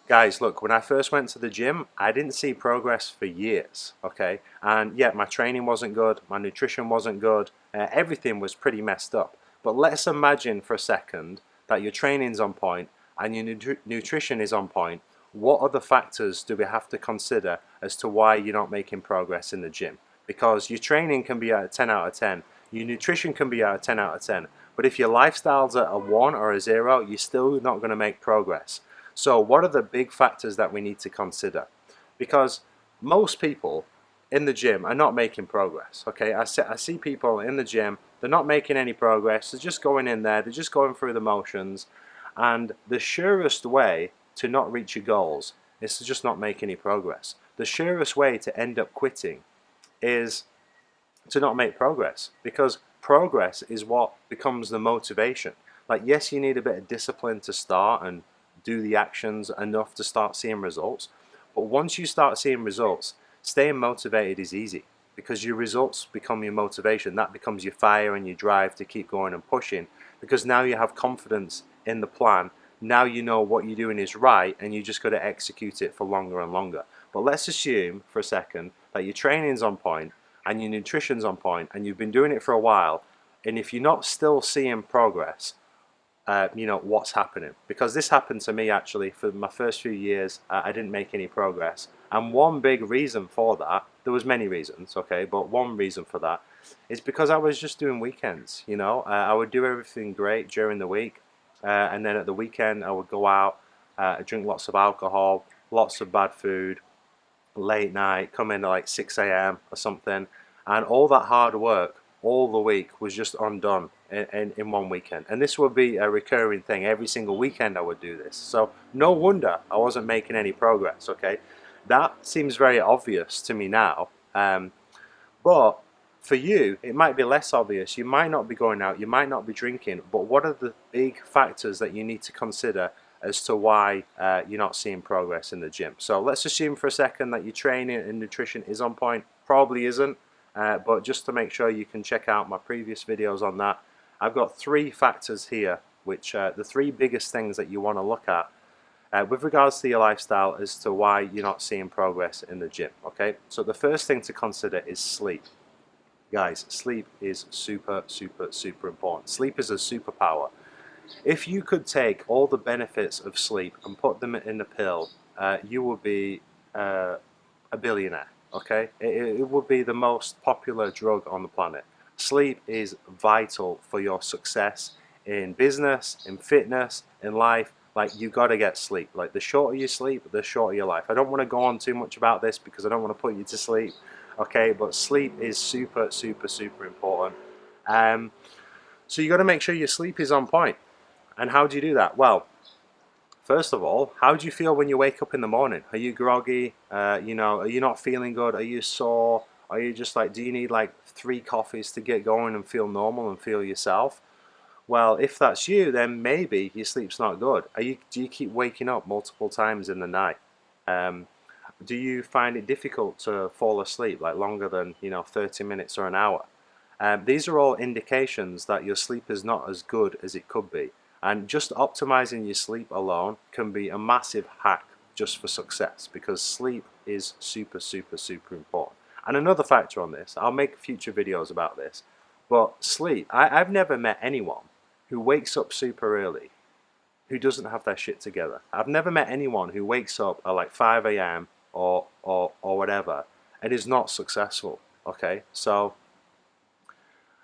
Guys, look, when I first went to the gym, I didn't see progress for years, okay? And yeah, my training wasn't good, my nutrition wasn't good, everything was pretty messed up. But let's imagine for a second that your training's on point and your nutrition is on point. What other factors do we have to consider as to why you're not making progress in the gym? Because your training can be at a 10 out of 10, your nutrition can be at a 10 out of 10, but if your lifestyle's at a 1 or a 0, you're still not going to make progress. So what are the big factors that we need to consider? Because most people in the gym are not making progress, okay? I see people in the gym, they're not making any progress, they're just going in there, they're just going through the motions, and the surest way to not reach your goals is to just not make any progress. The surest way to end up quitting is to not make progress, because progress is what becomes the motivation. Like, yes, you need a bit of discipline to start and do the actions enough to start seeing results, but once you start seeing results, staying motivated is easy, because your results become your motivation. That becomes your fire and your drive to keep going and pushing, because now you have confidence in the plan. Now you know what you're doing is right, and you just got to execute it for longer and longer. But let's assume for a second that your training's on point and your nutrition's on point and you've been doing it for a while, and if you're not still seeing progress, you know what's happening. Because this happened to me actually. For my first few years, I didn't make any progress, and one big reason for that, there was many reasons, okay, but one reason for that is because I was just doing weekends. You know, I would do everything great during the week, and then at the weekend I would go out, drink lots of alcohol, lots of bad food, late night, come in at like 6 a.m. or something, and all that hard work all the week was just undone in one weekend. And this would be a recurring thing. Every single weekend I would do this. So no wonder I wasn't making any progress, okay? That seems very obvious to me now. But for you, it might be less obvious. You might not be going out, you might not be drinking, but what are the big factors that you need to consider as to why you're not seeing progress in the gym? So let's assume for a second that your training and nutrition is on point. Probably isn't. But just to make sure, you can check out my previous videos on that. I've got 3 factors here, which the 3 biggest things that you want to look at with regards to your lifestyle as to why you're not seeing progress in the gym. Okay, so the first thing to consider is sleep. Guys, sleep is super important. Sleep is a superpower. If you could take all the benefits of sleep and put them in a pill, you would be a billionaire. Okay, it would be the most popular drug on the planet. Sleep is vital for your success in business, in fitness, in life. Like, you got to get sleep. Like, the shorter you sleep, the shorter your life. I don't want to go on too much about this because I don't want to put you to sleep. Okay, but sleep is super important. So you got to make sure your sleep is on point. And how do you do that? Well, first of all, how do you feel when you wake up in the morning? Are you groggy? You know, are you not feeling good? Are you sore? Are you just like, do you need like 3 coffees to get going and feel normal and feel yourself? Well, if that's you, then maybe your sleep's not good. Do you keep waking up multiple times in the night? Do you find it difficult to fall asleep, like longer than, you know, 30 minutes or an hour? These are all indications that your sleep is not as good as it could be. And just optimizing your sleep alone can be a massive hack just for success, because sleep is super important. And another factor on this, I'll make future videos about this, but sleep, I've never met anyone who wakes up super early who doesn't have their shit together. I've never met anyone who wakes up at like 5 a.m. or whatever and is not successful. Okay, so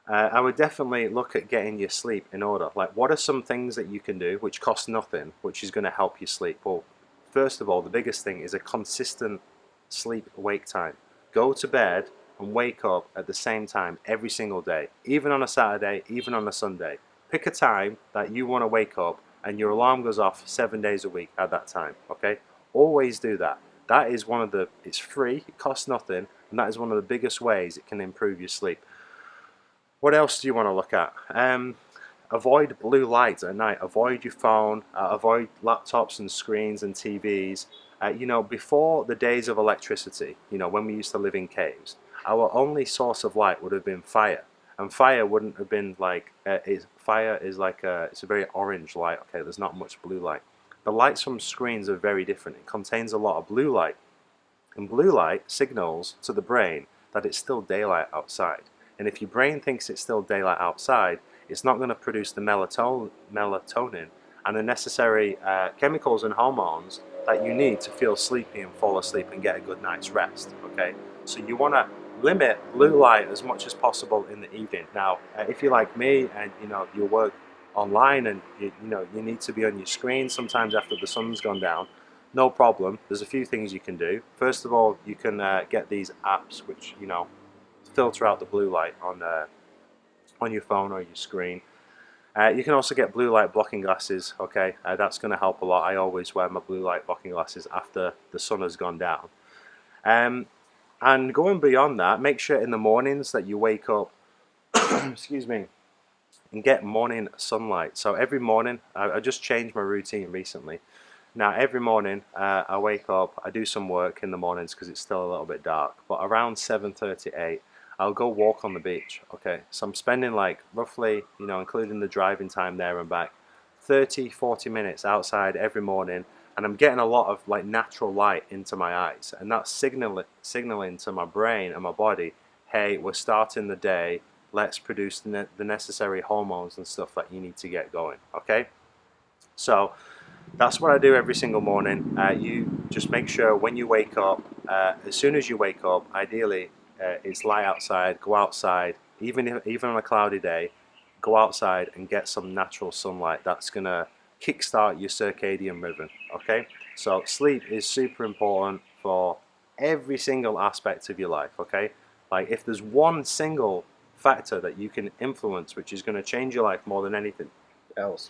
I would definitely look at getting your sleep in order. Like, what are some things that you can do which cost nothing, which is going to help you sleep? Well, first of all, the biggest thing is a consistent sleep-wake time. Go to bed and wake up at the same time every single day, even on a Saturday, even on a Sunday. Pick a time that you want to wake up and your alarm goes off 7 days a week at that time, okay? Always do that. That is one of the, it's free, it costs nothing, and that is one of the biggest ways it can improve your sleep. What else do you want to look at? Avoid blue lights at night. Avoid your phone. Avoid laptops and screens and TVs. You know, before the days of electricity, you know, when we used to live in caves, our only source of light would have been fire. And fire wouldn't have been like, fire is like it's a very orange light, okay, there's not much blue light. the lights from screens are very different. It contains a lot of blue light, and blue light signals to the brain that it's still daylight outside. And if your brain thinks it's still daylight outside, it's not going to produce the melatonin and the necessary chemicals and hormones that you need to feel sleepy and fall asleep and get a good night's rest. Okay, so you want to limit blue light as much as possible in the evening. Now, if you're like me and you work online and you need to be on your screen sometimes after the sun's gone down, no problem. There's a few things you can do. First of all, you can get these apps which filter out the blue light on your phone or your screen. You can also get blue light blocking glasses. Okay, that's going to help a lot. I always wear my blue light blocking glasses after the sun has gone down. And going beyond that, make sure in the mornings that you wake up, excuse me, and get morning sunlight. So every morning, I just changed my routine recently. Now every morning I wake up, I do some work in the mornings because it's still a little bit dark, but around 7:38 I'll go walk on the beach. Okay, so I'm spending like roughly, including the driving time there and back, 30-40 minutes outside every morning, and I'm getting a lot of like natural light into my eyes, and that's signaling to my brain and my body, hey, we're starting the day, let's produce the necessary hormones and stuff that you need to get going. Okay, so that's what I do every single morning. You just make sure when you wake up, as soon as you wake up, ideally it's light outside, go outside, even on a cloudy day, go outside and get some natural sunlight. That's going to kickstart your circadian rhythm. Okay, so sleep is super important for every single aspect of your life. Okay, like if there's one single factor that you can influence which is going to change your life more than anything else,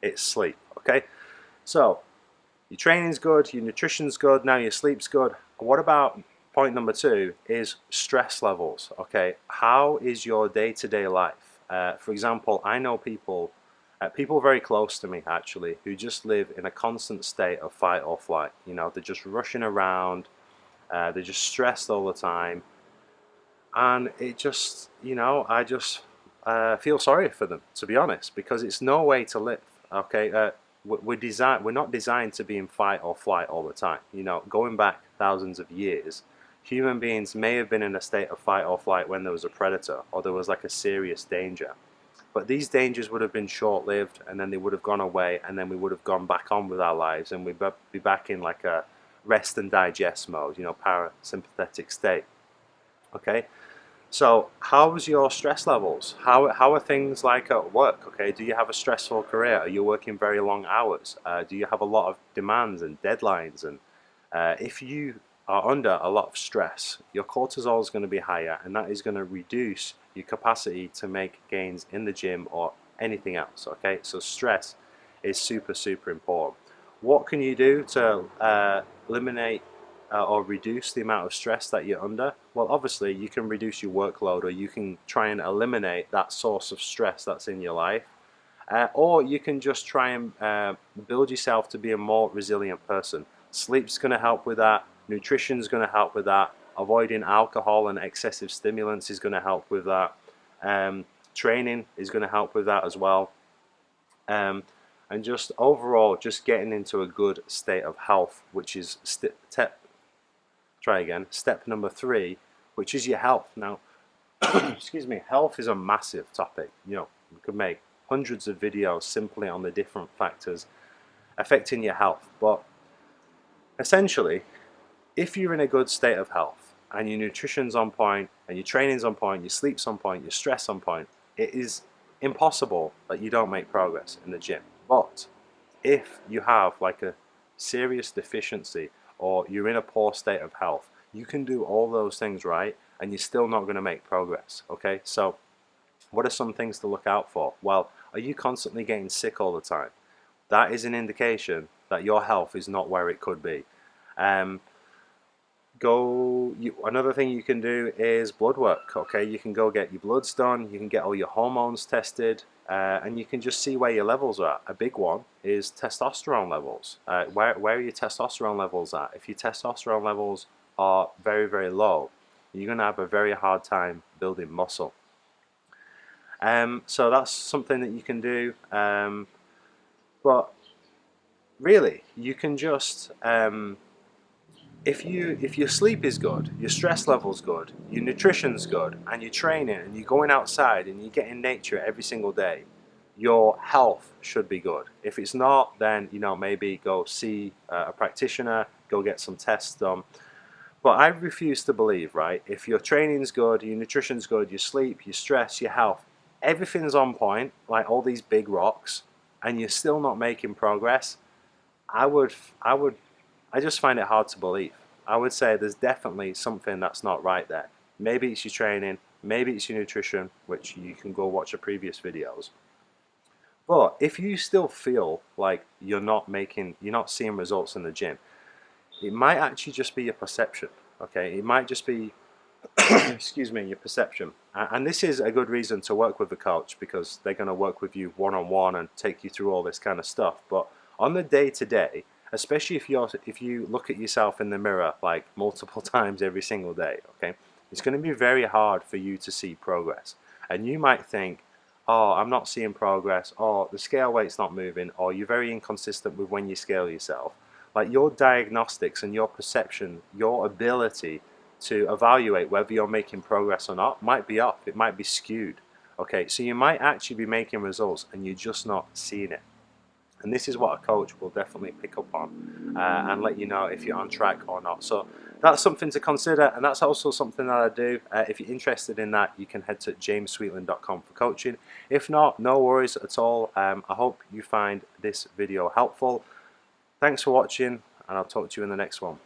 it's sleep. Okay, so your training's good, your nutrition's good, now your sleep's good. What about point number 2 is stress levels. Okay, how is your day-to-day life? For example, I know people very close to me actually, who just live in a constant state of fight or flight. They're just rushing around, they're just stressed all the time, and it just, I just feel sorry for them, to be honest, because it's no way to live. Okay, we're not designed to be in fight or flight all the time. Going back thousands of years, human beings may have been in a state of fight or flight when there was a predator or there was like a serious danger, but these dangers would have been short-lived, and then they would have gone away, and then we would have gone back on with our lives, and we'd be back in like a rest and digest mode, parasympathetic state. Okay, so how's your stress levels? How are things like at work? Okay, do you have a stressful career? Are you working very long hours? Do you have a lot of demands and deadlines? And if you are under a lot of stress, your cortisol is going to be higher, and that is going to reduce your capacity to make gains in the gym or anything else. Okay, so stress is super, super important. What can you do to eliminate or reduce the amount of stress that you're under? Well, obviously you can reduce your workload, or you can try and eliminate that source of stress that's in your life, or you can just try and build yourself to be a more resilient person. Sleep's going to help with that, nutrition's going to help with that, avoiding alcohol and excessive stimulants is going to help with that, training is going to help with that as well, and just overall just getting into a good state of health, which is step number 3, which is your health. Now, excuse me, health is a massive topic. We could make hundreds of videos simply on the different factors affecting your health, but essentially, if you're in a good state of health and your nutrition's on point and your training's on point, your sleep's on point, your stress on point, it is impossible that you don't make progress in the gym. But if you have like a serious deficiency, or you're in a poor state of health, you can do all those things right and you're still not going to make progress. Okay, so what are some things to look out for? Well, are you constantly getting sick all the time? That is an indication that your health is not where it could be. Another thing you can do is blood work. Okay, you can go get your bloods done, you can get all your hormones tested, and you can just see where your levels are. A big one is testosterone levels. Where are your testosterone levels at? If your testosterone levels are very, very low, you're going to have a very hard time building muscle. So that's something that you can do. But really, you can just if your sleep is good, your stress level's good, your nutrition's good, and you're training and you're going outside and you get in nature every single day, your health should be good. If it's not, then maybe go see a practitioner, go get some tests done. But I refuse to believe, right? If your training's good, your nutrition's good, your sleep, your stress, your health, everything's on point, like all these big rocks, and you're still not making progress, I would, I would, I just find it hard to believe. I would say there's definitely something that's not right there. Maybe it's your training, maybe it's your nutrition, which you can go watch the previous videos. But if you still feel like you're not seeing results in the gym, it might actually just be your perception. Okay, it might just be, excuse me, your perception. And this is a good reason to work with a coach, because they're going to work with you one-on-one and take you through all this kind of stuff. But on the day-to-day, especially if you look at yourself in the mirror like multiple times every single day, okay, it's going to be very hard for you to see progress. And you might think, oh, I'm not seeing progress, or the scale weight's not moving, or you're very inconsistent with when you scale yourself. Like, your diagnostics and your perception, your ability to evaluate whether you're making progress or not might be off. It might be skewed. Okay, so you might actually be making results and you're just not seeing it. And this is what a coach will definitely pick up on and let you know if you're on track or not. So that's something to consider, and that's also something that I do. If you're interested in that, you can head to jamessweetland.com for coaching. If not, no worries at all. I hope you find this video helpful. Thanks for watching, and I'll talk to you in the next one.